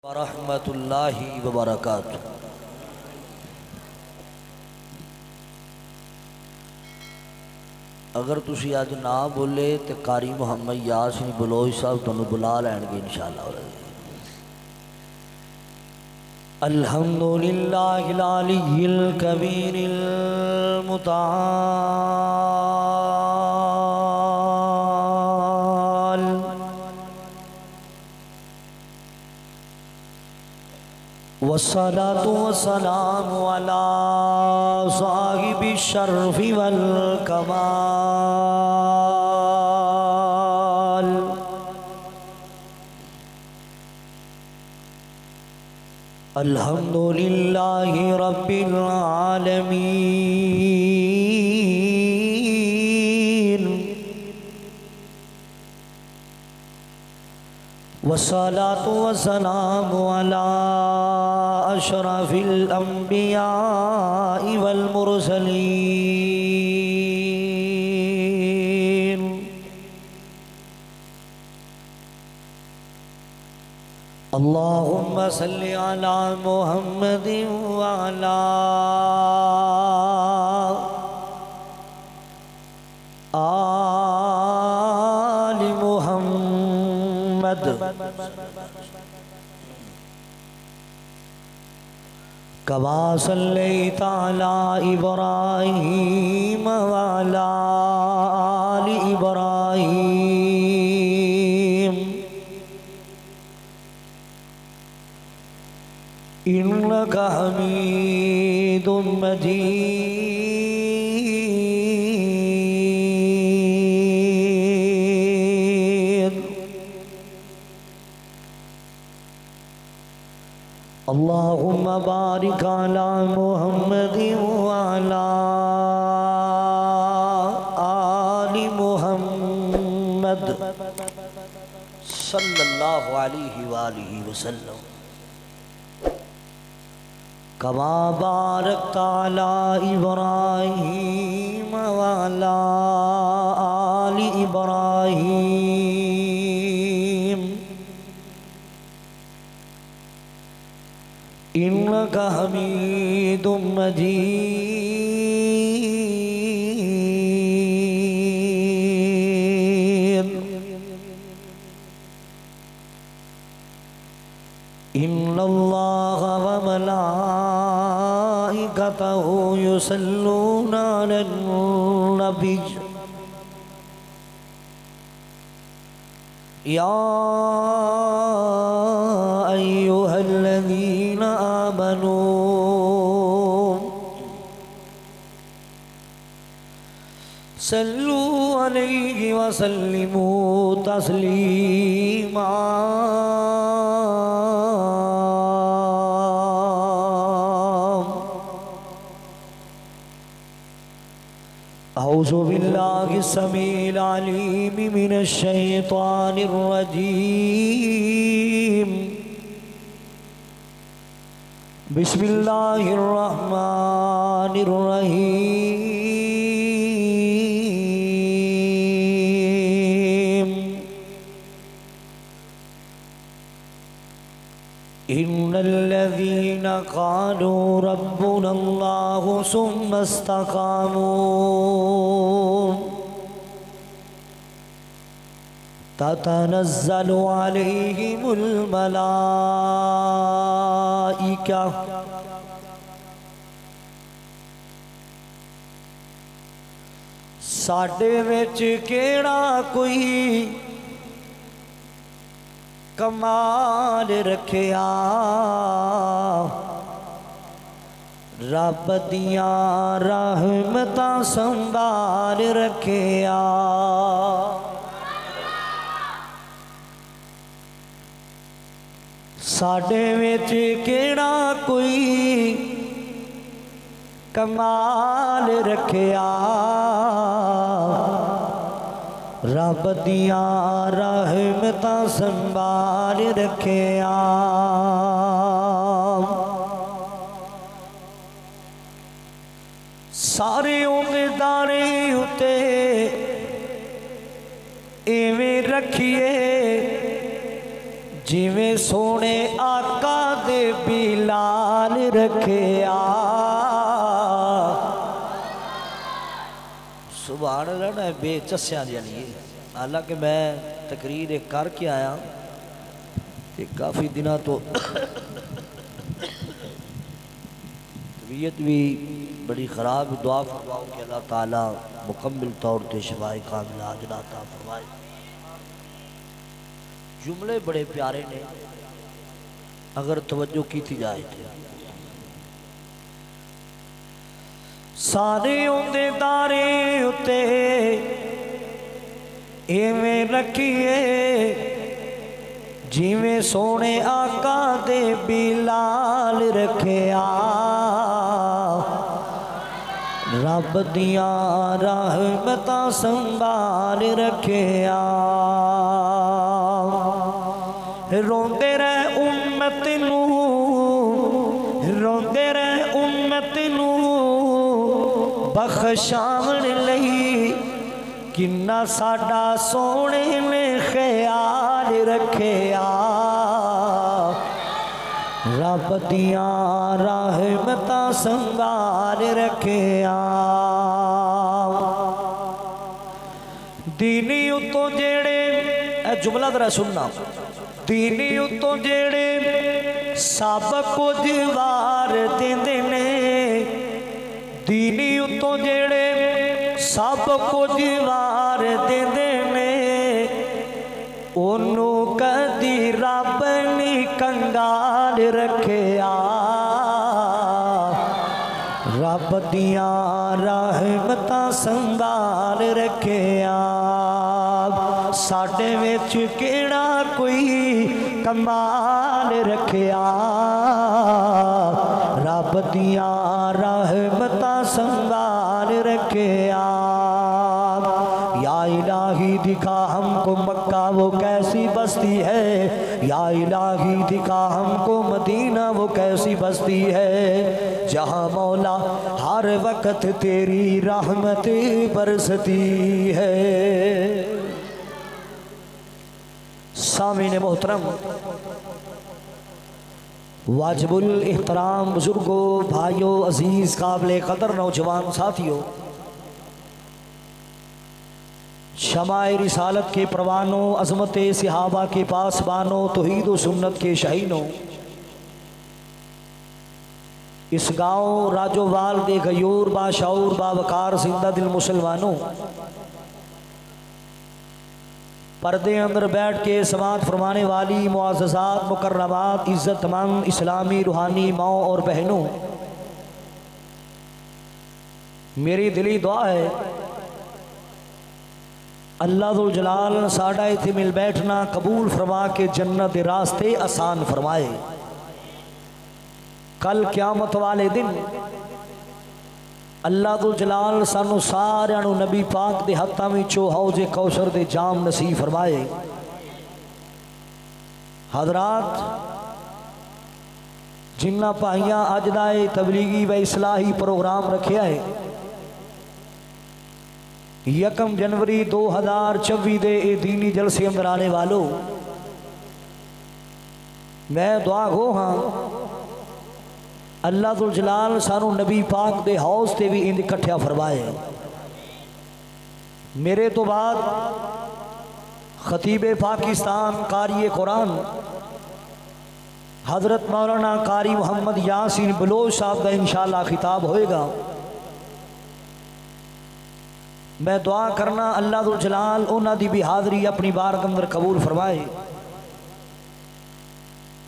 वरहमतुल्लाहि वबरकातुहू। अगर तुसी अज ना बोले तो कारी मुहम्मद यासीन बलोच साहब तुहानू बुला लैणगे इंशाअल्लाह। अल्हम्दुलिल्लाहिल अलिय्यिल कबीरिल मुताल वस्सलातु वस्सलामु अला साहिबि शर्फि वल कमाल। अल्हम्दुलिल्लाहि रब्बिल आलमीन वस्सलातु वस्सलामु अला अशरफिल अंबियाइ वल मुरसलीन। अल्लाहुम्मा सल्लि अला मुहम्मदिन व अला आलि मुहम्मद कमा सल्लैता अला इब्राहीम व अला आलि इब्राहीम इन्नका हमीदुम मजीद। अल्लाहुम्मा बारिक अला मुहम्मदिन व अला आलि मुहम्मद सल्लल्लाहु अलैहि व आलिहि वसल्लम कमा बारकता अला इब्राहीम व अला आलि इब्राहीम इन्नका हमीदुम मजीद। इन्नल्लाह व मलाइकतहु युसल्लूना अलन नबी या अय्युहल्लज़ीना आमनू सल्लू अलैहि व सल्लिमू तस्लीमा। औज़ु बिल्लाहि समील अलीम मिनश शैतानिर रजीम। बिस्मिल्लाहिर रहमानिर रहीम। इन्नल्लज़ीना क़ालू रब्बुनल्लाहु सुम्मा इस्तक़ामू ततनज़्ज़लु अलैहिमुल मलाइका साडे विच केड़ा कोई कमाल रखिया रब दियां रहमतां संभाल रखिया। साडे विच केड़ा कोई कमाल रखिया रब दियां रहमतां संभाल रखिया। सारे उम्मीदारे उते इवें रखिए जिवें सोने आका रखे सुभान अल्लाह ना बेचस्या जानी। हालांकि मैं तकरीर करके आया तो काफ़ी दिनों तो तबीयत भी बड़ी ख़राब, दुआ फरमाओ कि अल्लाह ताला मुकम्मल तौर पर शिफाए कामिला अता फरमाए। जुमले बड़े प्यारे ने अगर तवज्जो की थी जाए थे। सारे उंदे दारे उते इवें रखिए जिवें सोने आका दे बिलाल रखिया। रब दिया रहमतां संभाल रखिया। रोंदे रह उम्मत नू, रोंदे रह उम्मत नू बख्शावन लई किन्ना साडा सोने ने ख्याल रखिया। रब दिया रहमतां संभाल रखिया। दीनी उतो जेड़े जुमला जरा सुनना। दीनी उतो जेड़े सब कुछ वार देंदे ने, दीनी उतो जेड़े सब कुछ वार देंदे ने, ओनू कदी रब नी कंगाल रखिया। रब दिया रहमतां संभाल रखिया। साडे विच केड़ा कोई कमाल रखिया। रब दिया रहमतां संभाल रखिया। या इलाही दिखा हमको मक्का वो कैसी बस्ती है, या इलाही दिखा हमको मदीना वो कैसी बस्ती है, जहाँ मौला हर वक्त तेरी रहमत बरसती है। सामीन मोहतरम, वाजिबुल एहतराम बुजुर्गों, भाइयों, अजीज़, काबिल कदर नौजवान साथियों, शमाए रिसालत के परवानों, अज़मत सहाबा के पासबानों, तौहीद व सुन्नत के शहीनों, इस गाँव राजोवाल दे गयूर बाशऊर बावकार जिंदा दिल मुसलमानों, पर्दे अंदर बैठ के समात फरमाने वाली मुआज़्ज़ात मुकर्रमात इज़्ज़तमंद इस्लामी रूहानी माओ और बहनों, मेरी दिली दुआ है अल्लाह दुल जलाल साडा इत्थे मिल बैठना कबूल फरमा के जन्नत दे रास्ते आसान फरमाए। कल क़यामत वाले दिन अल्लाह दुल जलाल सानू सारियां नू नबी पाक दे हत्थां विचों हौज़े कौसर दे जाम नसीब फरमाए। हज़रात, जिन्ना भाइयां अज दा तबलीगी व इस्लाही प्रोग्राम रखिया है, 1 जनवरी 2024 दे ए दीनी जलसे अंदर आने वालों, मैं दुआ गो हाँ अल्लाह दुल जलाल सानू नबी पाक दे हौज़ ते भी इंज इकट्ठा फरमाए। मेरे तो बाद खतीब पाकिस्तान कारी कुरान हज़रत मौलाना कारी मोहम्मद यासीन बलोच साहब का इंशाअल्लाह खिताब होएगा। मैं दुआ करना अल्लाह दुल जलाल उन्हां दी भी हाज़री अपनी बारगाह अंदर कबूल फरमाए।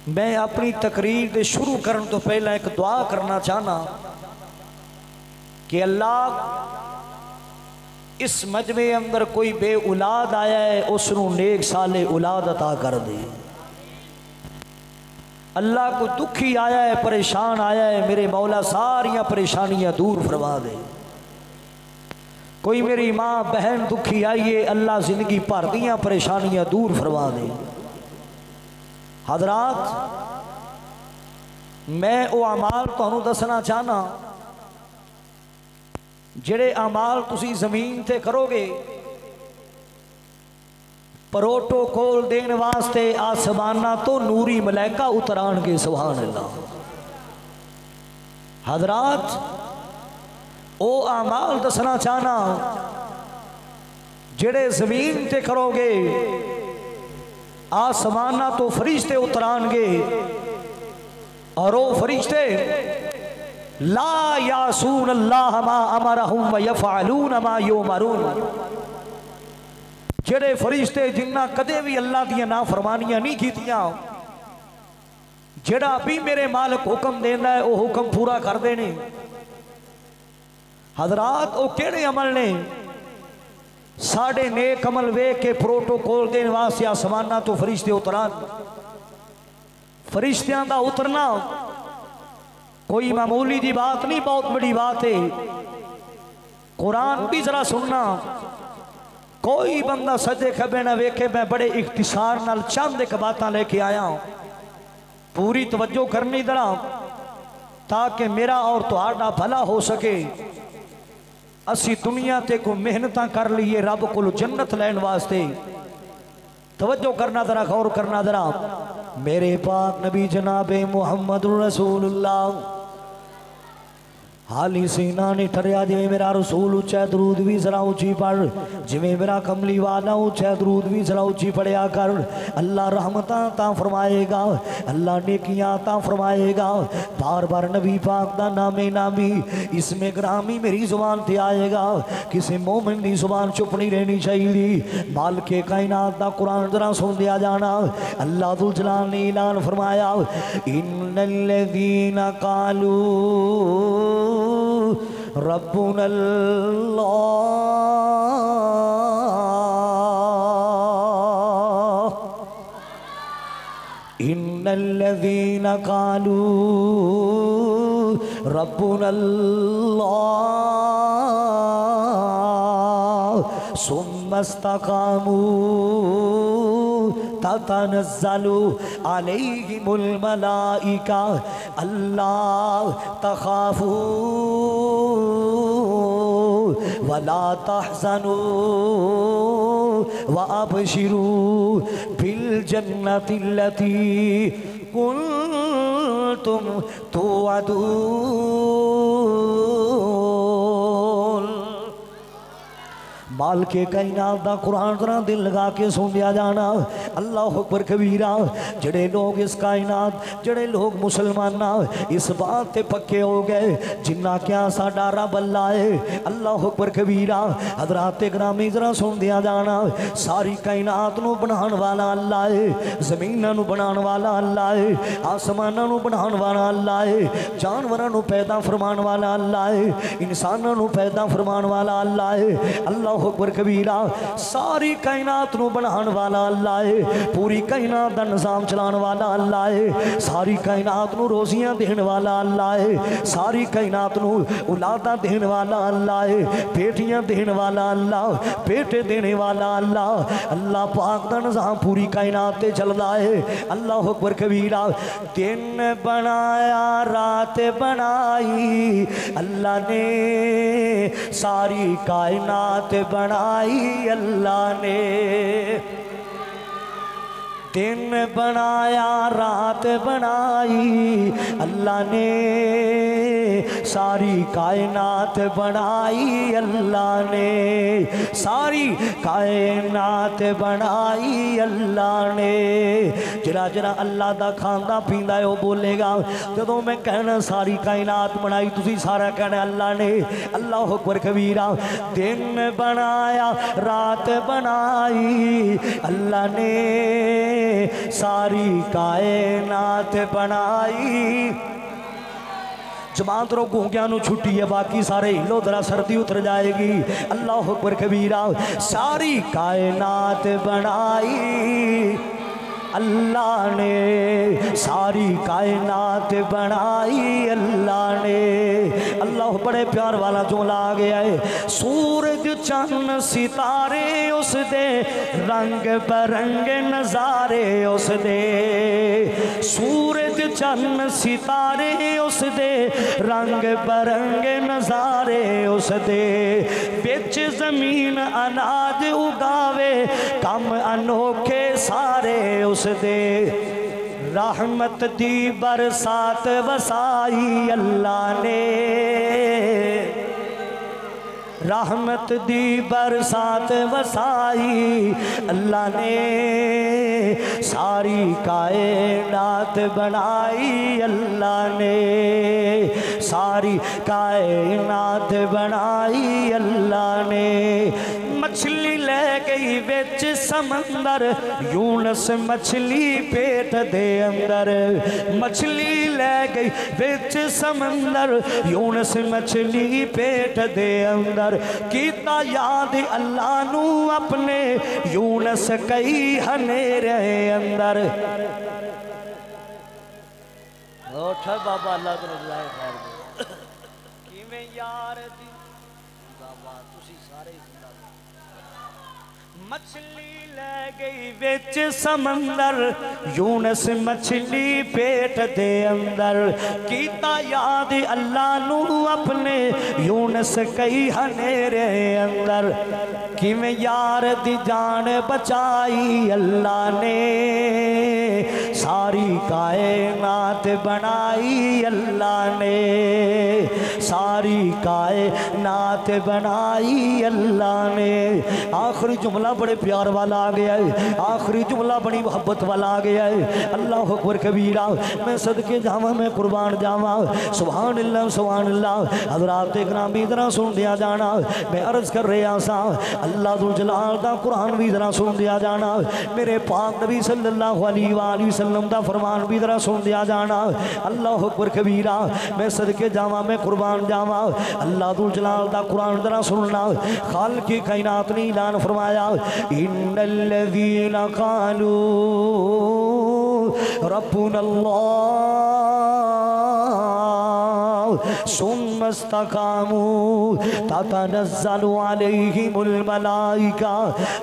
मैं अपनी तकरीर दे शुरू करने तो पहला एक दुआ करना चाहना कि अल्लाह इस मजमे अंदर कोई बे औलाद आया है उसनू नेक साले औलाद अता कर दे। अल्लाह को दुखी आया है, परेशान आया है, मेरे मौला सारियां परेशानियां दूर फरमा दे। कोई मेरी माँ बहन दुखी आई है, अल्लाह जिंदगी भर दियां परेशानियां दूर फरमा दे। हज़रात, मैं वो अमाल तुहानू दसना चाहना जेड़े अमाल तुसी जमीन ते करोगे, प्रोटोकॉल देने वास्ते आसमाना तो नूरी मलैका उतरानगे। सुभान अल्लाह। हजरात ओ आमाल दसना चाहना जेड़े जमीन ते करोगे, आसमाना तो फरिश्ते उतरानगे और वो फरिश्ते ला यासून अल्लाह मा अमरहुम व यफअलून मा युमरून। जेड़े फरिश्ते जिन्ना कदे भी अल्लाह दी नाफरमानियां नहीं कीतियां, जेड़ा भी मेरे मालिक हुक्म देंदा है वो हुक्म पूरा कर देने। हजरात वो केड़े अमल ने? साढ़े नेक अमल वेख के प्रोटोकॉल देने वास्ते आसमाना तो फरिश्ते उतरान। फरिश्तियां दा उतरना कोई मामूली दी बात नहीं, बहुत बड़ी बात है। कुरान भी जरा सुनना, कोई बंदा सजे खबे ना वेखे, मैं बड़े इख्तिसार नाल चंद एक बातां लेके आया हूं, पूरी तवज्जो करनी जरा ताकि मेरा और तुहाडा भला हो सके। असी दुनिया ते को मेहनत कर लीए रब को जन्नत लैन वास्ते। तवज्जो करना जरा, गौर करना जरा। मेरे पाक नबी जनाबे मुहम्मद रसूलुल्लाह हाली सीना नहीं ठरिया, जिमें मेरा रसूल उच्चा दरूद भी जरा ऊंची पढ़, जिमें मेरा कमली वाला उच्चा दरूद भी जरा ऊंची पढ़िया कर। अल्लाह रहमतां ता फरमाएगा, अल्लाह नेकियां ता फरमाएगा। बार बार नबी पाक दा नामे नामी इसमें ग्रामी मेरी जुबान ते आएगा। किसी मोमिन दी जुबान चुप नहीं रहनी चाहिए। मालिके कायनात दा कुरान जरा सुन दिया जाना। अल्लाह दुल जलाल ने ऐलान फरमाया, इन्नल्लज़ीना कालू रब्बुनल्लाह इन्नल्लज़ीना कालू रब्बुनल्लाह सुम्मस्तकामू ततनज़्ज़लु अलैहिमुल मलाइका अल्लाह तखाफू वला तहज़नू व अबशिरू बिल जन्नतिल्लती कुंतुम तुअदून। माल के कायनात दा कुरान जरा दिल लगा के सुन लिया जाना। अल्लाह अकबर कबीरा। जड़े लोग इस कायनात, जड़े लोग मुसलमान इस बात ते पक्के हो गए जिन्ना क्या साडा रब अल्लाह है। अल्लाह अकबर कबीरा। हजरात ग्रामी जरा सुन दिया जाना। सारी कायनात नू बनाने वाला अल्लाह है, जमीनां नू बनाने वाला अल्लाह है, आसमानां नू बनाने वाला अल्लाह है, जानवरां नू पैदा फरमान वाला अल्लाह है, इंसानां नू पैदा फरमान वाला अल्लाह है। अल्लाह अकबर कबीरा। सारी कायनात नू बनाने वाला अल्लाह है, पूरी कायनात दा निजाम चलाने वाला अल्लाह है, सारी कायनात नू रोजियां देने वाला अल्लाह है, सारी कायनात नू औलादा देने वाला अल्लाह है, बेटियां देने वाला अल्लाह, बेटे देने वाला अल्लाह। अल्लाह पाक दा निजाम पूरी कायनात ते चलदा है। अल्लाह अकबर कबीरा। दिन बनाया रात बनाई अल्लाह ने, सारी कायनात बनाई अल्लाह ने। दिन बनाया रात बनाई अल्लाह ने, सारी कायनात बनाई अल्लाह ने, सारी कायनात बनाई अल्लाह ने। जरा जरा अल्लाह दा खांदा पींदा है वो बोलेगा। जदों मैं कहना सारी कायनात बनाई, तुसी सारा कहना अल्लाह ने। अल्लाह अकबर कबीरा। दिन बनाया रात बनाई अल्लाह ने, सारी कायनात बनाई। जमात रो गूंगिया नू छुट्टी है, बाकी सारे हिलो जरा सर्दी उतर जाएगी। अल्लाह अकबर कबीरा। सारी कायनात बनाई अल्लाह ने, सारी कायनात बनाई अल्लाह ने। अल्लाह बड़े प्यार वाला जुमला आ गया है। सूरज चंद सितारे उस दे, रंग बरंग नजारे उस दे। सूरज चंद सितारे उस दे, रंग बरंग नजारे उस दे। बिच जमीन अनाज उगावे, कम अनोखे सारे उस दे। रहमत दी बरसात वसाई अल्लाह ने, रहमत दी बरसात वसाई अल्लाह ने, सारी कायनात बनाई अल्लाह ने, सारी कायनात बनाई अल्लाह ने। मछली ले गई बिच समंदर, यूनस मछली पेट दे अंदर, मछली ले गई बिच समंदर, यूनस मछली पेट दे अंदर। कीता याद अल्लाह नू अपने, यूनस कई हनेरे अंदर। बाबा अल्लाह तो बुलाए खैर दे किवें यार दी बाबा तुसी सारे मछली ले गई बिच समंदर, यूनस मछली पेट दे अंदर। कीता याद अल्लाह नू अपने, यूनस कई हनेरे अंदर। किवें यार दी जान बचाई अल्लाह ने, सारी कायनात बनाई अल्लाह ने, सारी कायनात बनाई अल्लाह ने। आखिरी जुमला बड़े प्यार वाला आ गया है, आखिरी जुमला बड़ी मोहब्बत वाला आ गया है। अल्लाह अकबर कबीरा, मैं सदके जावा, मैं कुर्बान जावा। सुभान अल्लाह सुभान अल्लाह। हज़रात इकराम इधर सुन दिया जाना, मैं अर्ज कर रहा सा अल्लाह दुल जलाल दा कुरान भी इधर सुन दिया जाना, मेरे पाक नबी सल्लल्लाहु अलैहि वसल्लम दा फरमान भी इधर सुन दिया जाना। अल्लाह अकबर कबीरा, मैं सदके जावा, मैं कुर्बान जावा। अल्लाह दुल जलाल दा कुरान इधर सुनना। खालिक की कायनात ने ऐलान फरमाया, इन्नल्लज़ीना क़ालू रब्बुनल्लाह सुम्मा इस्तक़ामू ततनज़्ज़लु अलैहिमुल मलाइका।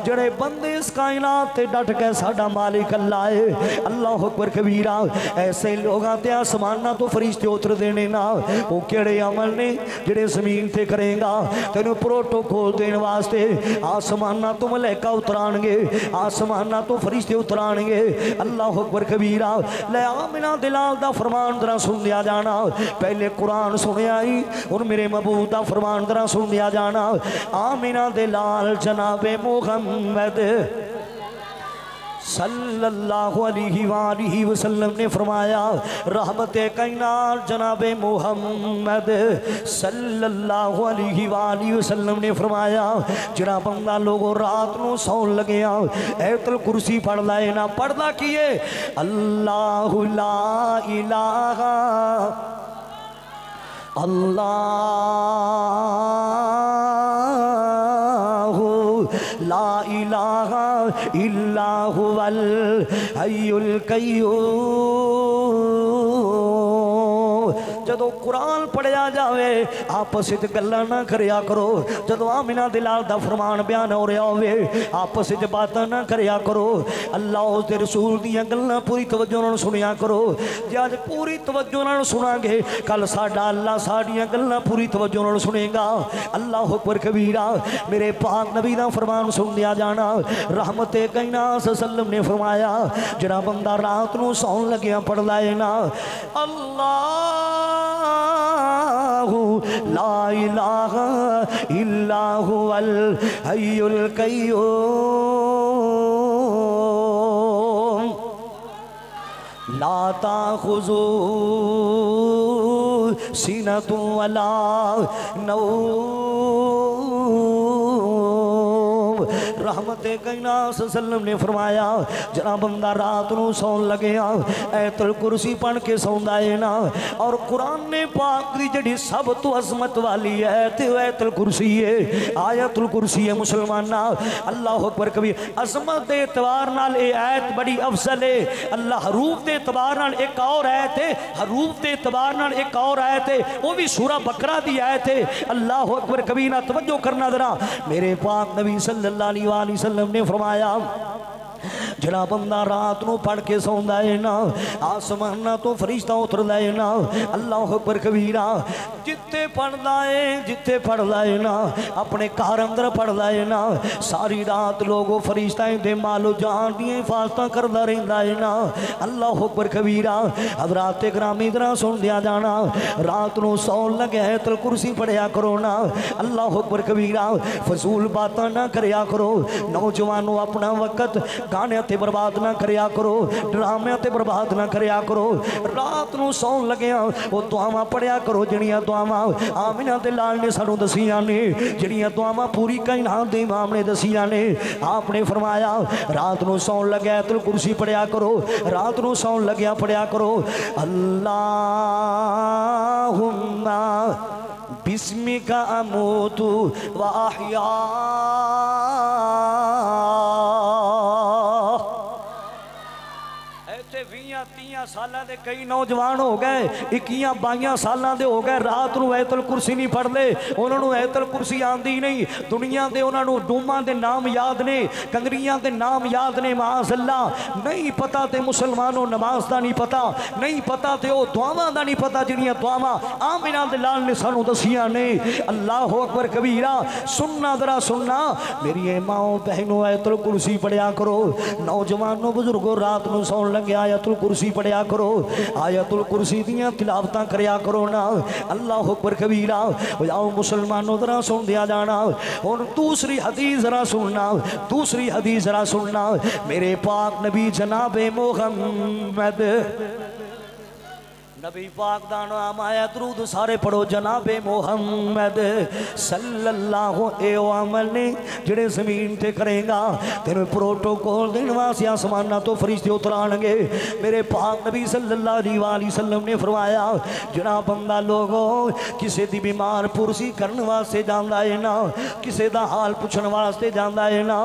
जड़े बंदे इस कायनात ते डट के साडा मालिक अल्लाह है। अल्लाह अकबर कबीरा, ऐसे लोगां ते आसमानां तो फरिश्ते उतर देने ना। वो केड़े अमल ने जेड़े ज़मीन ते करेगा, तेनू प्रोटोकॉल देने वास्ते आसमानां तो मलाइका उतराणगे, आसमानां तो फरिश्ते उतराणगे। अल्लाह अकबर कबीरा, ले आमिना दिलाल दा फरमान जरा सुन दिया जाना। पहले कुरान सुनिया ही और मेरे महबूब दा फरमान जरा सुन दिया जाना। आमिना दिलाल जनाबे मुहम्मद सल्लल्लाहु अलैहि वसल्लम ने फरमाया, रहमते कायनात जनाबे मुहम्मद सल्लल्लाहु अलैहि वसल्लम ने फरमाया, जरा बंदा लोगों रात को सौन लगे आयतुल कुर्सी पढ़ लाए ना। पढ़दा की है, अल्लाहु ला इलाहा अल्लाहु ला इलाहा इल्ला हुवल हय्युल कय्यूम। जदों कुरान पढ़िया जाए आपस गल्लां ना करिया करो। जदों आमिना दिलाल दा फरमान बयान हो रहा होवे आपस बातां ना करिया करो। अल्लाह उसके रसूल दीयां गल्लां पूरी तवज्जो नाल सुनिया करो। जे अज पूरी तवज्जो नाल सुनांगे कल साडा अल्लाह साडियां गल्लां पूरी तवज्जो नाल सुनेगा। अल्लाह अकबर कबीरा, मेरे पाक नबी दा फरमान सुन दिया जाना। रहमते कायनात सल्लम ने फरमाया, जरा बंदा रात नूं सौन लग्या पढ़ लाए ना, अल्लाहु ला इलाहा इल्ला हुवल हय्युल कय्यूम ला ताखुज़ू सिनतु वला नौम। रहमते कायनात सल्लम ने फरमाया, जरा बंदा रात नूं सौन लगे आयतुल कुर्सी पढ़ के सौंदा है ना। और कुरान ने पाक दी जड़ी सब तो अजमत वाली है ते आयतुल कुर्सी है। आयतुल कुर्सी है मुसलमाना। अल्लाह अकबर कबीर, अजमत के एतबार नाल ये आयत बड़ी अफजल है। अल्लाह हरूफ के एतबार नाल एक और आयत है, हरूफ के एतबार नाल एक और आयत है, वो भी सूरा बकरा दी आयत है। अल्लाह अकबर कबीर ना तवज्जो करना जरा। मेरे पाक नबी सल्लल्लाहु अलैहि वसल्लम ने फरमाया, जड़ा बंदा रात नूं पढ़ के सौंदा है ना आसमाना तो फरिश्ता उतरदा है ना अल्लाह अकबर कबीरा जिथे पढ़दा है जिथे पढ़दा है ना अपने घर अंदर पढ़दा है ना सारी रात लोगों फरिश्ताएं दे मालो जान दी हिफाजत करदा रहिंदा है ना अल्लाह अकबर कबीरा हज़रात ग्रामी तरह सुन दिया जाना रात नूं सौन लगे आयतुल कुर्सी पढ़िया करो ना अल्लाह अकबर कबीरा फजूल बातां ना करया करो नौजवानों अपना वक्त गाने ते बर्बाद ना करया करो ड्रामे ते बर्बाद ना करया करो रात नूं सौन लगे वो दुआवां पढ़िया करो जिहड़ियां दुआवां आमिना ते लाल ने सानू दसियां ने जिहड़ियां दुआवां पूरी कायनात दे इमाम ने दसियां ने आपने फरमाया रात नूं सौन लगे आयतुल कुर्सी पढ़िया करो रात नूं सौन लग्या पढ़िया करो अल्लाहुम्मा बिस्मिका अमूतु व अहया सालां दे कई नौजवान हो गए 21-22 सालां दे हो गए रात नूं आयतुल कुर्सी नहीं पढ़ते उन्होंने आयतुल कुर्सी आंदी नहीं दुनिया दे उन्होंने डूमा दे नाम याद ने कंगरियां दे नाम याद ने माज़अल्लाह नहीं पता ते मुसलमानों नमाज दा नहीं पता नहीं पता ते ओ दुआवां दा नहीं पता जिहड़ियां दुआवां आमिना दे लाल ने सानू दसियां ने अल्लाह अकबर कबीरा सुनना जरा सुनना मेरी माओ बहनों आयतुल कुर्सी पढ़िया करो नौजवानों बुजुर्गों रात नूं सौन लगे आयतुल कुर्सी पढ़िया करो आयतुल कुर्सी दियां तिलावतां करया करो ना अल्लाह अकबर कबीरा आओ मुसलमानों जरा सुन दिया जाना और दूसरी हदीस जरा सुनना दूसरी हदीस जरा सुनना मेरे पाक नबी जनाबे मोहम्मद नबी पाक दा नाम आया दरूद सारे पढ़ो जनाबे मोहम्मद सल्लल्लाहु अलैहि अमल ने जेड़े जमीन ते करेगा तेरे प्रोटोकॉल देने वास्ते आसमाना तो फरिश्ते उतराणगे मेरे पाक नबी सल्लल्लाहु अलैहि वसल्लम ने फरमाया जड़ा बंदा लोगों किसी दी बीमार पुरसी करने वास्ते जांदा है ना किसी दा हाल पुछण वास्ते जांदा है ना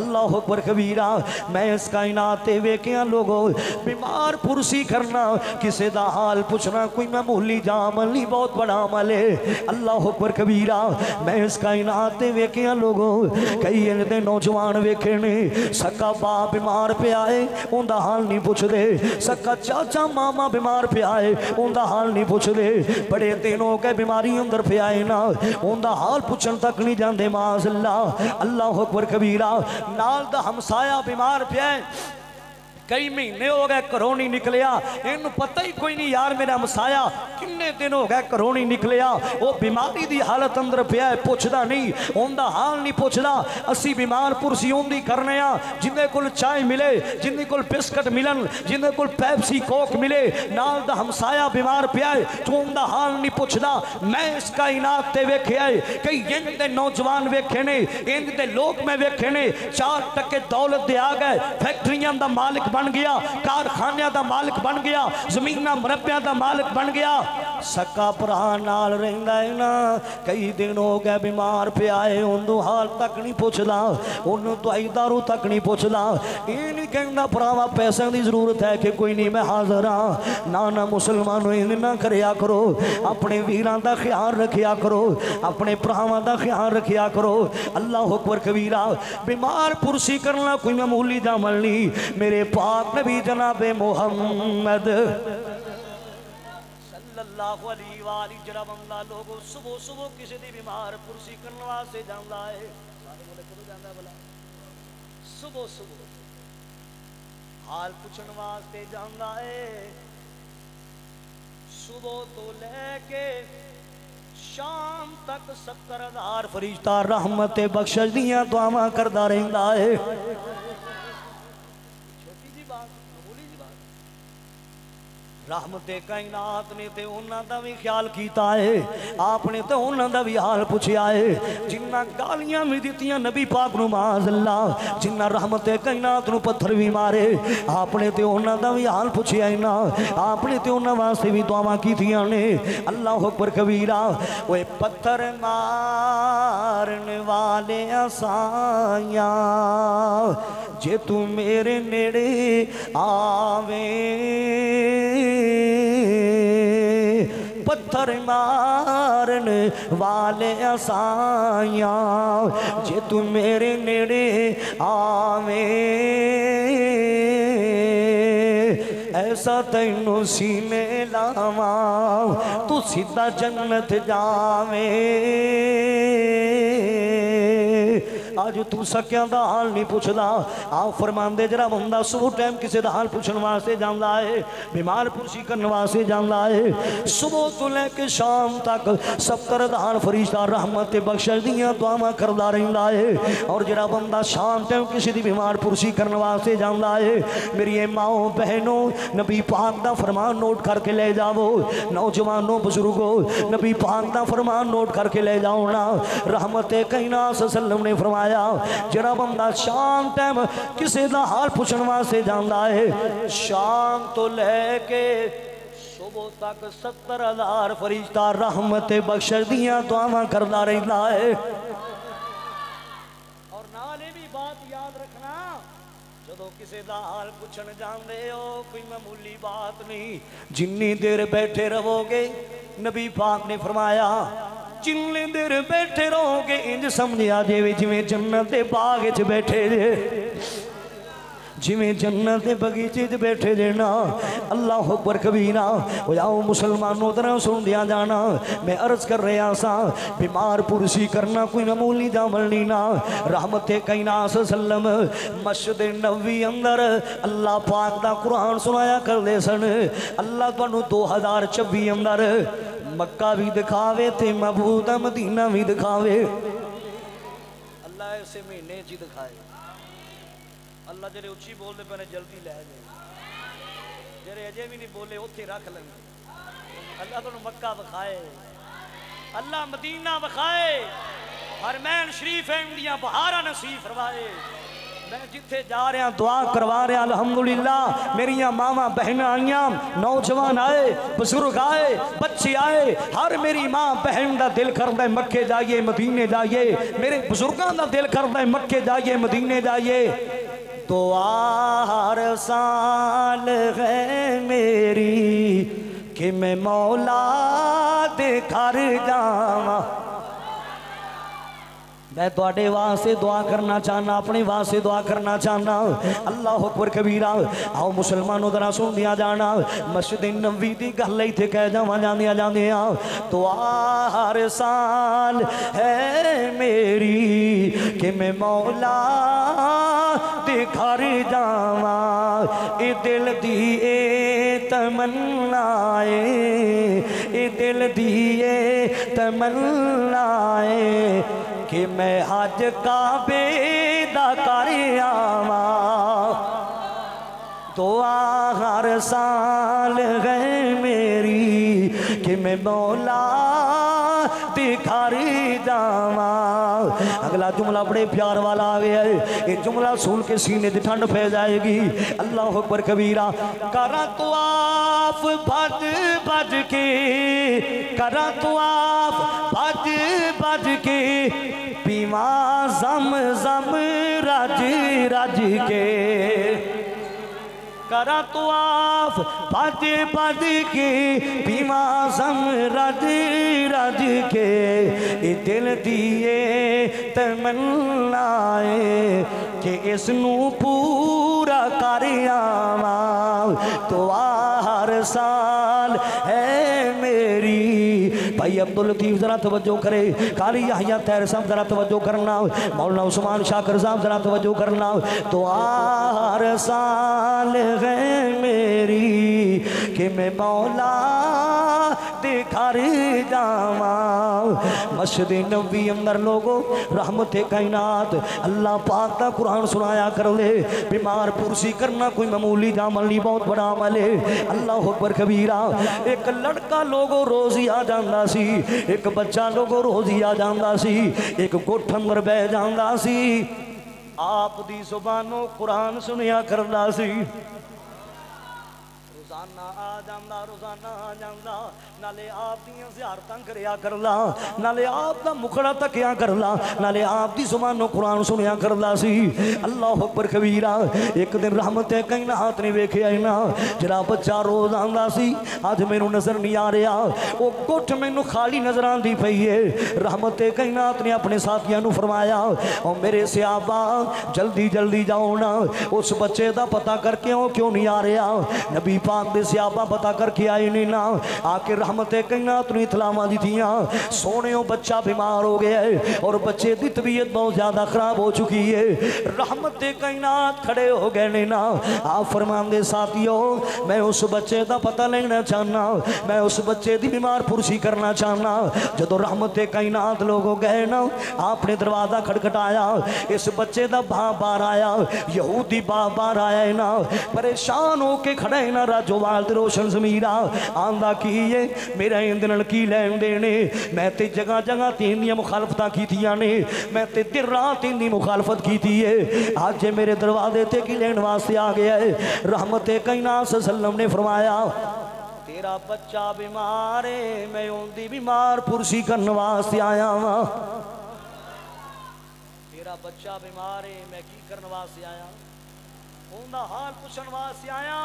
अल्लाह अकबर कबीरा मैं इस कायनात ते वेखिया लोगों बीमार पुरसी करना किसी दा हाल पूछना कोई मामूली जा अमल नहीं बहुत बड़ा अमल है अल्लाह अकबर कबीरा मैं इस कायनात ते वेखिया लोगों कई इन्ने नौजवान वेखे ने सक्का बाप बीमार पिया है उनका हाल नहीं पुछदे सक्का चाचा मामा बीमार पिया है उनका हाल नहीं पुछदे बड़े दिन हो गए बीमारी अंदर पिया है ना उनका हाल पुछन तक नहीं जाते माज़अल्लाह अल्लाह अकबर कबीरा नाल दा हमसाया बीमार पिया है कई महीने हो गए घरों नहीं निकलिया इन पता ही कोई नहीं यार मेरा मसाया किन्ने दिन हो गए घरों नहीं निकलिया वो बीमारी की हालत अंदर पिया है पुछदा नहीं उनका हाल नहीं पुछदा असी बीमार पुरसी उन्दी करने जिन्हें कोल चाय मिले जिन्हें कोल बिस्कट मिलन जिन्हें कोल पैप्सी कोक मिले नाल दा हमसाया बीमार पिया है तू उनका हाल नहीं पुछदा मैं इस कायनात ते वेखिया है कई इंज दे नौजवान वेखे ने इंज दे लोग मैं वेखे ने 4 टके दौलत दे आ गए फैक्ट्रियां दा मालिक बन गया कारखानिया का मालिक बन गया जमीना मरब्बिया का मालिक बन गया सक्का भरा नाल रहिंदा है ना कई दिन हो गए बीमार पिया है उन्होंने हाल तक नहीं पुछदा उन्होंने दवाई दारू तक नहीं पुछदा ये नहीं कहता भरावा पैसों की जरूरत है कि कोई नहीं मैं हाजिर हाँ ना ना मुसलमानों इन ना करया करो अपने वीरां का ख्याल रखिया करो अपने भरावां का ख्याल रखिया करो अल्लाह अकबर कबीरा बीमार पुरसी करना कोई मामूली अमल नहीं मेरे पाक नबी जनाबे मोहम्मद सल्लल्लाहु अलैहि वसल्लम जरा बंदा लोगों सुबह सुबह किसी दी बीमार पुरसी करने वास्ते जांदा है सारे बोले कदों जांदा भला सुबह सुबह हाल पूछण वास्ते जांदा है सुबह तो लेके शाम तक 70,000 फरिश्ता रहमत बख्शिश दियां दुआवां करदा रहिंदा है रहमते कायनात ने ते उन्हां दा भी ख्याल कीता है आपने तो उन्हां दा भी हाल पुछया है जिन्ना गालियां भी दित्तियां नबी पाक नूं माज़अल्लाह जिन्ना रहमते कायनात नूं पत्थर भी मारे आपने तो उन्हां दा भी हाल पुछया है ना आपने तो उन्हां वास्ते भी दुआवां कीतियां ने अल्लाह अकबर कबीरा ओए पत्थर मारने वाले आसाया जे तू मेरे नेड़े आवे पत्थर मार मारन वाले असाया जे तू मेरे नेड़े आवे ऐसा तैनू सीने लावा तू सीधा जन्नत जावे। आज तू सकिया का हाल नहीं पुछदा। आप फरमांदे जरा बंदा सौ टाइम किसी का हाल पूछने वास्ते जाता है, बीमार पुरसी करने वास्ते जाता है, सुबह तो लैके शाम तक 70,000 फरिश्ता रहमत बख्शश दियां दुआवां करदा रहिंदा है। और जरा बंदा शाम टाइम किसी की बीमार पुरसी करने वास्ते जाता है, मेरी माओ बहनों नबी पाक दा फरमान नोट करके ले जाओ, नौजवानों बुजुर्गों नबी पाक दा फरमान नोट करके ले जाओ ना। रहमत कायनात सल्लल्लाहु ने फरमाया जरा बंदा शाम टाइम किसी का हाल पूछने वास्ते जाता है, शाम तो लेके सुबह तक 70,000 फरिश्ता रहमत बख्शश दियां दुआवां करदा रहंदा है। और नाले भी बात याद रखना, जदों किसी का हाल पूछन जाते हो कोई मामूली बात नहीं, जिन्नी देर बैठे रहोगे नबी पाक ने फरमाया जिन्नी देर बैठे रहोगे इंज समझिया जे जिवें जन्नत के बाग च बैठे जे, जिमें जन्नत के बगीचे च बैठे जेना। अल्लाह अकबर कबीरा। आओ मुसलमानों तरह सुन दिया जाना, मैं अर्ज कर रहा सा बीमार पुरसी करना कोई मामूली जामल नहीं ना। रहमत कायनात सल्लम मस्जिद नबवी अंदर अल्लाह पाक दा कुरान सुनाया करते सन। अल्लाह तुहानू 2026 अंदर मक्का भी दिखावे ते महबूदा मदीना भी दिखावे। अल्लाह ऐसे महीने च दिखाए। अल्लाह जेरे उच्ची बोलते पे जल्दी लै जाए, जेरे अजे भी नहीं बोले उत्थे रख लेंगे। अल्लाह तुहानू मक्का विखाए, अल्लाह मदीना विखाए, हरमैन शरीफ दियां बहारां नसीब फरमाए। मैं जिथे जा रहा दुआ करवा रहा अल्हम्दुलिल्लाह मेरिया मावां बहन आईयां, नौजवान आए, बुजुर्ग आए, बच्चे आए, हर मेरी माँ बहन का दिल करता है मक्के जाइए मदीने जाइए, मेरे बुजुर्गों का दिल करता है मक्के जाइए मदीने जाइए। दुआ हर साल है मेरी कि मैं मौला दे घर जावा। मैं तुहाडे वास्ते दुआ करना चाहना, अपने वास्ते दुआ करना चाहना। अल्लाह अकबर कबीरा। आओ मुसलमानों तरह सुन दिया जाना, मस्जिद नबवी की गल इत्थे कह जावा जांदियां जांदियां। दुआ हर साल है मेरी कि मैं मौला दे घर जावा। ए दिल दी ए तमन्नाए, ए दिल दी ए तमन्नाए कि मैं हज काबे दा कर आवा। दुआ हर साल है मेरी कि मैं मौला दे घर जावा। अगला जुमला बड़े प्यार वाला आ गया है, ये जुमला सुन के सीने की ठंड फै जाएगी। अल्लाह अकबर कबीरा। करा तो आप भज भज के, करा तो आप भज भज के, पीवा जम जम रज रज के। करा तो आप भज भज के, पीवा जम रज रज के। ये दिल दिए तमन्नाए कि इसनू पूरा कर आवा। तो हर साल है मेरी। भाई अब्दुल लतीफ जरा तवज्जो करे, कारी याहिया तैर साहब जरा तवज्जो करना, मौलाना उस्मान शाकर साहब जरा तवज्जो करना। तो हर साल है मेरी कि मैं मौला दे घर जावा। मस्जिद नबवी अंदर लोगो रहमत कायनात अल्लाह पाक का कुरान सुनाया कर ले। बीमार पुरसी करना कोई मामूली अमल नहीं, बहुत बड़ा अमल है। अल्लाह अकबर कबीरा। एक लड़का लोगो रोज ही आ जाता सी, एक बच्चा लोगो रोज ही आ जाता सी, एक गुठ अंदर बह जाता सी, आप दी जुबानों कुरान सुनिया करता सी। रोजाना आ जांदा रोजाना आ जांदा, नाले आप दियां ज़ियारतां करया करदा, नाले आप दा मुखड़ा तकिया करदा, नाले आप दी ज़ुबानों कुरान सुनिया करदा सी। अल्लाह अकबर कबीरा। एक दिन रहमत कायनात ने वेखिया ना जरा बच्चा रोज आंदा सी, अज मैनू नजर नहीं आ रहा, वो कुठ मैनू खाली नजर आती पई है। रहमत कायनात ने अपने साथियों को फरमाया, और मेरे सियाबा जल्दी जल्दी जाओ ना, उस बच्चे का पता करके वो क्यों नहीं आ रहा। नबी पाक दे सियाबा पता करके आए नहीं ना, आके रहमत कायनात ने इतलावां दित्तियां, सोने बच्चा बीमार हो गया है और बच्चे की तबीयत बहुत ज्यादा खराब हो चुकी है। रहमत कायनात खड़े हो गए ने ना, आप फरमांदे साथियों मैं उस बच्चे का पता लेना चाहना, मैं उस बच्चे की बीमार पुरसी करना चाहना। जो रहमत कायनात लोग गए ना, आपने दरवाजा खटखटाया, इस बच्चे का बाप बाहर आया, यहूदी बाप बाहर आया है ना, परेशान होके खड़ा है ना, राजोवाल रोशन जमीरा आंदा की है मेरा इंदे नाल की लैन देने, मैं ते जगह जगह तीन दी मुखालफतां कीतियां ने, मैं ते दिन रात तीन दी मुखालफत की है, आज मेरे दरवाजे ते की लेने वास्ते आ गया है। रहमत कायनात सल्लम ने फरमाया तेरा बच्चा बीमार है, मैं उनकी बीमार पुरसी करने वास्ते आया वा। तेरा बच्चा बीमार है, मैं की करने वास्ते आया, उनका हाल पूछने वास्ते आया।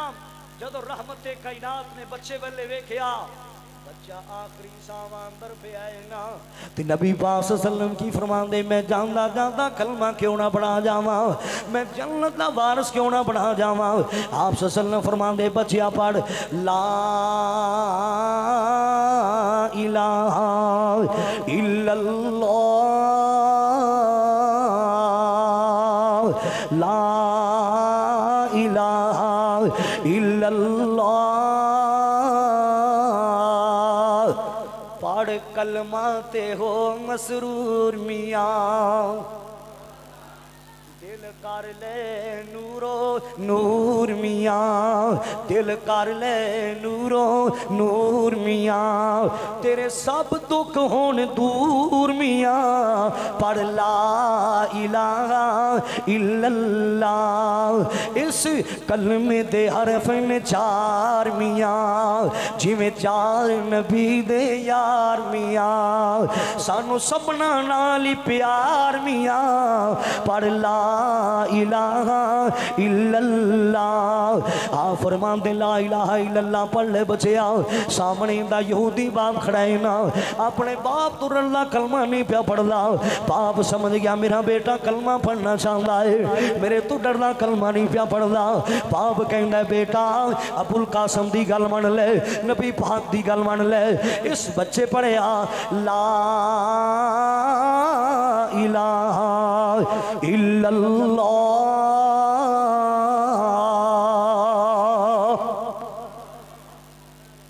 जदों रहमत कायनात ने बच्चे वाले वेखिया, बच्चा आखिरी सावा अंदर पे आए ना, ते नबी पाक सल्लम की फरमांदे मैं जानदा जानदा कलमा क्यों ना पढ़ा जावा, मैं जन्नत दा वारिस क्यों ना बना जावा। आप सल्लम फरमांदे बच्चिया पढ़ ला इलाहा इल्लल्लाह, ला इलाहा इल्लल्लाह, पढ़ कलमा ते हो मसरूर मियाँ, दिल कर ले नूरो नूर मियाँ, दिल कर ले नूरो नूर मियाँ, तेरे सब दुख होन दूर मियाँ, पढ़ ला इलाहा इल्लल्लाह। इस कलमे दे हरफ ने चार मियाँ, जिमें चार नबी दे यार मियाँ, सानू सबना नाल प्यार मियाँ, पढ़ ला इलाहा इल्लल्लाह। आ फरमांदे ला इलाहा इल्लल्लाह पढ़ ले बच्चिया। सामने दा यहूदी बाप खड़ा है ना, अपने बाप तो रल्ला कलमा नहीं पिया पढ़दा, बाप समझ गया मेरा बेटा कलमा पढ़ना चाहता है, मेरे तो डरदा कलमा नहीं पिया पढ़दा। बाप कहंदा बेटा अबुल कासम दी गल मन ले, नबी पाक दी गल मन ले। इस बच्चे पढ़िया ला इलाहा इल्लल्लाह,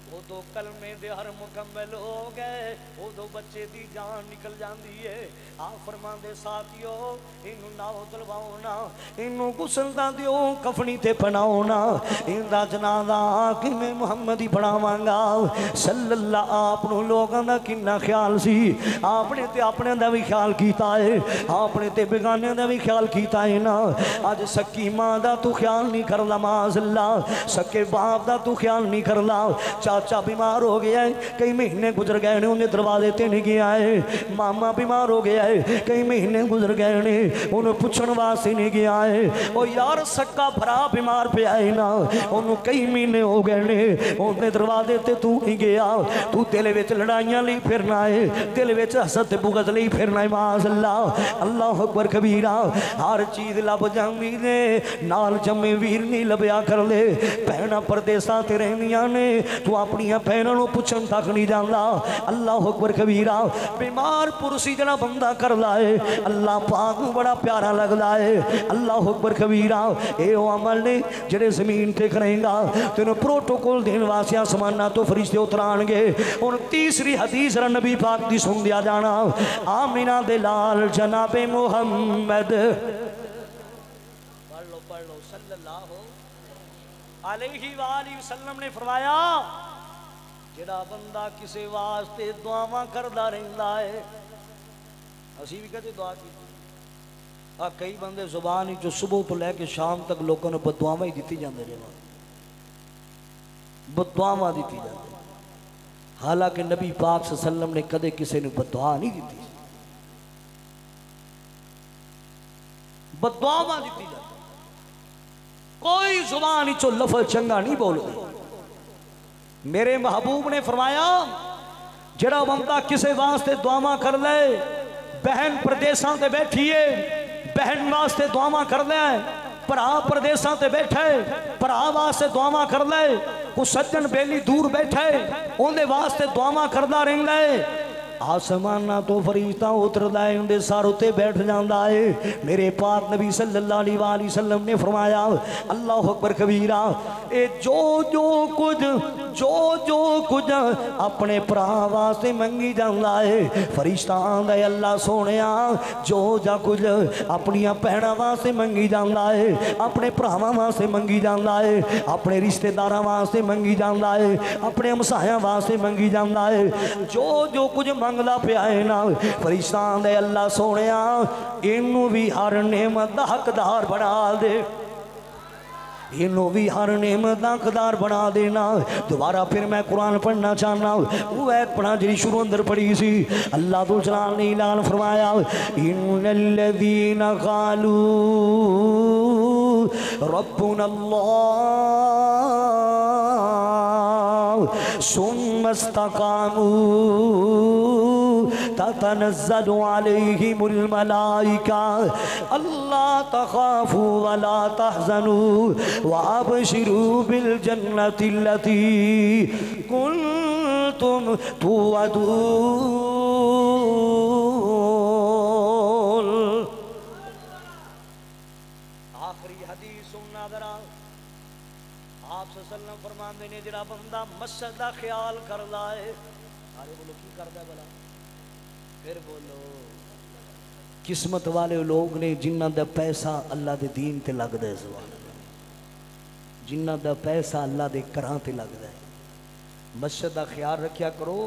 वो तो कलमे दे हर मुकम्मल हो गए, वो तो बच्चे दी जान निकल जाती है। आ फरमांदे साथियों इनू नाओ तलवाओ ना, इनू गुसल दा दिओ कफनी ते पहनाओ ना, इंदा जनाजा कि मैं मुहम्मद ही पढ़ावांगा सल्लल्लाहु। आपनू लोगों दा किन्ना ख्याल सी, आपने ते अपने दा भी ख्याल कीता है, आपने ते बेगाने दा भी ख्याल कीता है ना। अज सक्की मां दा तू ख्याल नहीं करदा, माज़अल्लाह सक्के बाप दा तू ख्याल नहीं करदा। चाचा बीमार हो गया है, कई महीने गुजर गए ने, उन्हें दरवाजे ते नहीं गया है। मामा बीमार हो गया है, कई महीने गुजर गए ने, उन्हें पूछने वास्ते नहीं गया है। ओ यार सक्का भरा बीमार पे आए ना, उन्हें कई महीने हो गए ने, उन्हें दरवाजे ते तू नहीं गया। तू दिल विच लड़ाइयां ली फिरना है, दिल विच हसद बुगज ली फिरना है। माज़अल्लाह अल्लाह अकबर कबीरा। हर चीज लब जाती ने, नाल जमे वीर नहीं लभया कर ले। भैणां परदेसां ते रहिंदियां ने, तू अपनी भैणां नूं पुछण तक नहीं जांदा। अल्लाह अकबर कबीरा। बीमार पुरसी जड़ा बंदा करदा है, अल्लाह पाक नूं बड़ा प्यारा लगदा है। अल्लाह अकबर कबीरा। ये अमल ने जेड़े जमीन ते करेगा, तेनों प्रोटोकॉल देने वास्ते आसमानां तो फरिश्ते उतराणगे। हुण तीसरी हदीस नबी पाक दी सुन दिया जाना। आमिना दे लाल जनाबे मुहम्मद पढ़ लो सल्लल्लाहु अलैहि वसल्लम ने फरमाया, जेड़ा बंदा किसी वास्ते दुआवां करदा रहिंदा है, असी भी कदे दुआ की। कई बंदे जुबान ही जो सुबह तो लैके शाम तक लोगों ने बदुआवां ही दी जाते रहे। बददुआवां दी जाती। हालांकि नबी पाक सल्लल्लाहु अलैहि वसल्लम ने कदे किसी ने बददुआ नहीं दी, बददुआवां दी जाती। कोई जुबान चो लफज चंगा नहीं बोलती। मेरे महबूब ने फरमाया जड़ा बंदा किसी वास्ते दुआवां कर ले, बहन प्रदेशों से बैठी है बहन वास्ते दुआवां कर ले, भरा प्रदेशों से बैठे भरा वास्ते दुआवां कर ले, कुछ सज्जन बेली दूर बैठे उनके वास्ते दुआवां करता रहिंदा है। आसमाना तो फरिश्ता उतरदा है उनके सर उत्ते बैठ जाता है। मेरे पाक नबी सल्लल्लाहु अलैहि वसल्लम ने फरमाया अल्लाह अकबर कबीरा, ए जो कुछ अपने भरा वास्ते मंगी जाता है फरिश्ता आंदा है अल्लाह सोहणिया जो जा कुछ अपनिया भैणों वास्ते मंगी जाता है, अपने भरावां वास्ते मंगी जाता है, अपने रिश्तेदारां वास्ते मंगी जाता है, अपने हमसायां वास्ते मंगी जाता है। जो कुछ मंगदा पिया है ना फरिश्ता आंदा है अल्लाह सोहणिया इनू भी हर नेमत दा हकदार बना दे, इनू भी हर नेमत दा हकदार बना देना। दोबारा फिर मैं कुरान पढ़ना चाहना, वो ऐत पढ़ा जी शुरू अंदर पढ़ी सी। अल्लाह तो जलाल ने ऐलान फरमाया इन्नल्लज़ीना क़ालू रब्बुनल्लाह सुम्मा इस्तक़ामू ततनज़्ज़लु अलैहिमुल मलाइका अल्ला तख़ाफ़ू वला तहज़नू वअबशिरू बिल जन्नतिल्लती कुन्तुम तुअदून। आखिरी हदीस सुनना जरा। आप सल्लल्लाहु फरमाते ने जरा बंदा मस्जिद का ख्याल करदा है, अरे बोलो की करदा है भला, फिर बोलो किस्मत वाले लोग ने जिन्हां दा पैसा अल्लाह दे दीन ते लगदा है, सुभान अल्लाह, जिन्हां दा पैसा अल्लाह दे घरां ते लगदा है। मस्जिद का ख्याल रखिया करो,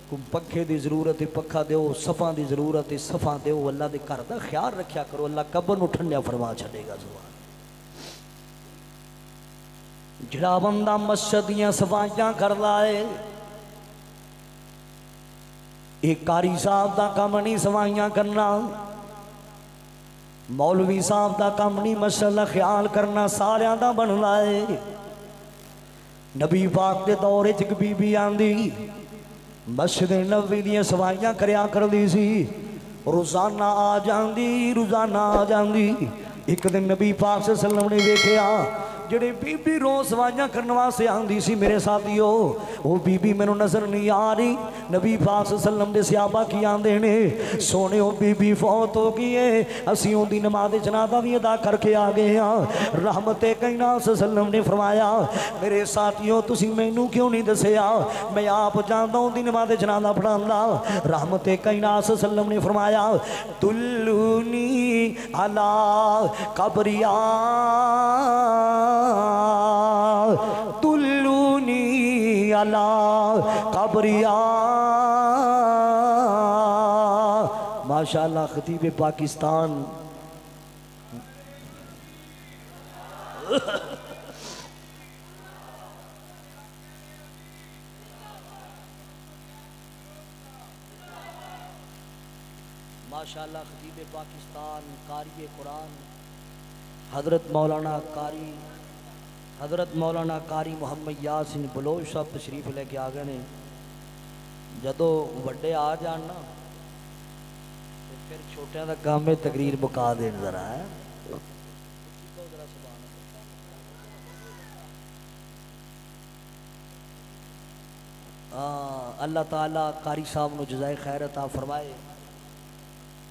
कोई पखे की जरूरत है पखा दो, सफ़ा की जरूरत है सफ़ा दो, अल्लाह के घर का ख्याल रखिया करो, अल्लाह कबर नूं ठंडिया फरमा छड़ेगा। सुभान जिहड़ा बंदा मस्जिद दियां सफाइयां करदा है, एक कारी साहब का काम नहीं सफाइयां करना, मौलवी साहब का काम नहीं मस्जिद का ख्याल करना, सारियां दा बनदा है। नबी पाक के दौर च एक बीबी आंदी मस्जिद नबवी दियां सफाइयां करया करदी सी, रोजाना आ जांदी रोजाना आ जांदी। एक दिन नबी पाक सल्लल्लाहु अलैहि वसल्लम ने वेखिया जिहड़ी बीबी रोज सफाइयां करने वास्ते आंदी सी, मेरे साथियों वो बीबी मैनू नजर नहीं आ रही। नबी पाक सल्लल्लाहु अलैहि वसल्लम दे सहाबा की आंदे ने सोने ओ बीबी फौत हो गई है, असीं उहदी नमाज़ जनाज़ा भी अदा करके आ गए हाँ। रहमते कायनात सल्लल्लाहु अलैहि वसल्लम ने फरमाया मेरे साथियों तुसीं मैनू क्यों नहीं दसिया, मैं आप जांदा उहदी नमाज़ जनाज़ा पढ़ांदा। रहमते कायनात सल्लल्लाहु अलैहि वसल्लम ने फरमाया दुल्लूनी अला कबरिया दुल्लूनी अला कबरिया। माशाअल्लाह खतीब पाकिस्तान माशाअल्लाह खतीब पाकिस्तान कारी कुरान हज़रत मौलाना कारी मुहम्मद यासिन बलोच साहब तशरीफ लेके आ गए ने। जदों वड्डे आ जान ना तो फिर छोटियां दा काम है तकरीर मुका देन जरा है। अल्लाह ताला कारी साहब नूं जज़ाए खैर अता फरमाए,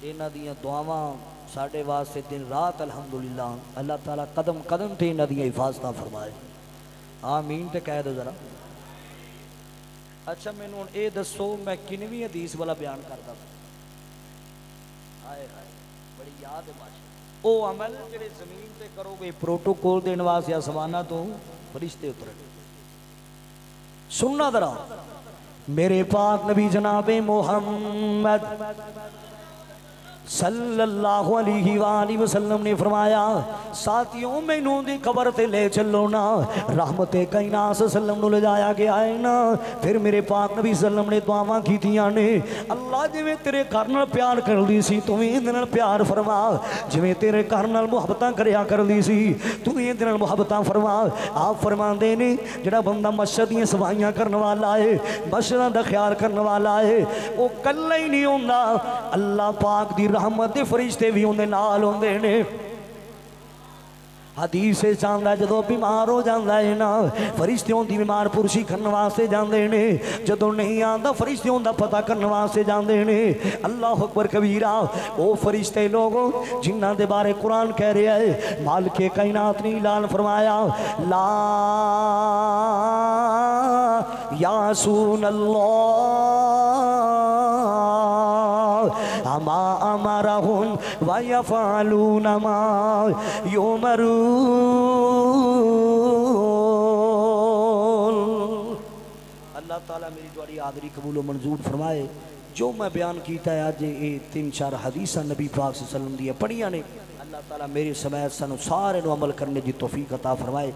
इन्हां दियां दुआवां साढ़े वास्ते दिन रात अल्हम्दुलिल्लाह अल्लाह ताला कदम कदम ते इन्हां दियां हिफाजत फरमाए। आमीन ते कह दो जरा। अच्छा मैनू हुण ये दसो मैं किनवी हदीस वाला बयान करदा सा, हाय हाय बड़ी याद है माशा। ओ अमल जिहड़े जमीन ते करोगे प्रोटोकॉल देने वास्ते आसमाना तो फरिश्ते उतरन। सुनना जरा मेरे पाक नबी जनाबे मोहम्मद सल्लल्लाहु अलैहि वसल्लम ने फरमाया, साथियों मैनू दी कबर ते ले चलो ना। रहमते कायनात सल्लम नु ले जाया गया है ना। फिर मेरे पाक नबी सल्लम ने दुआवां कीतियां ने, अल्लाह जिवें तेरे घर नाल प्यार करदी सी तू भी इहदे नाल प्यार फरमा, जिवें तेरे घर नाल मुहब्बतां करया करदी सी तू भी इहदे नाल मुहब्बतां फरमा। आप फरमांदे ने जिहड़ा बंदा मस्जिद दियां सफाइयां करने वाला है, मस्जिदां दा ख्याल करने वाला है, वो कल्ला ही नहीं हुंदा, अल्लाह पाक दी रहमत दे फरिश्ते भी उहदे नाल हुंदे ने। हदीस चाहता जो बीमार हो जाता है ना, फरिश्ते उनकी बीमार पुरुषी करने वास्ते जाते हैं, जो नहीं आता फरिश्ते उनका पता करने वास्ते जाते हैं। अल्लाह अकबर कबीरा। वो फरिश्ते लोग जिन्हों के बारे कुरान कह रहा है, मालिक कायनात ने ऐलान फरमाया, ला यासून अल्लाह मा अमरहुम व यफअलून मा युमरून। अल्लाह ताला मेरी तुम्हारी आदरी कबूल मंजूर फरमाए। जो मैं बयान किया है अज ये 3-4 हदीसा नबी पाक सल्लल्लाहु अलैहि वसल्लम दी पढ़ियां ने, अल्लाह ताला मेरे समेत सानू सारे अमल करने की तौफीक अता फरमाए।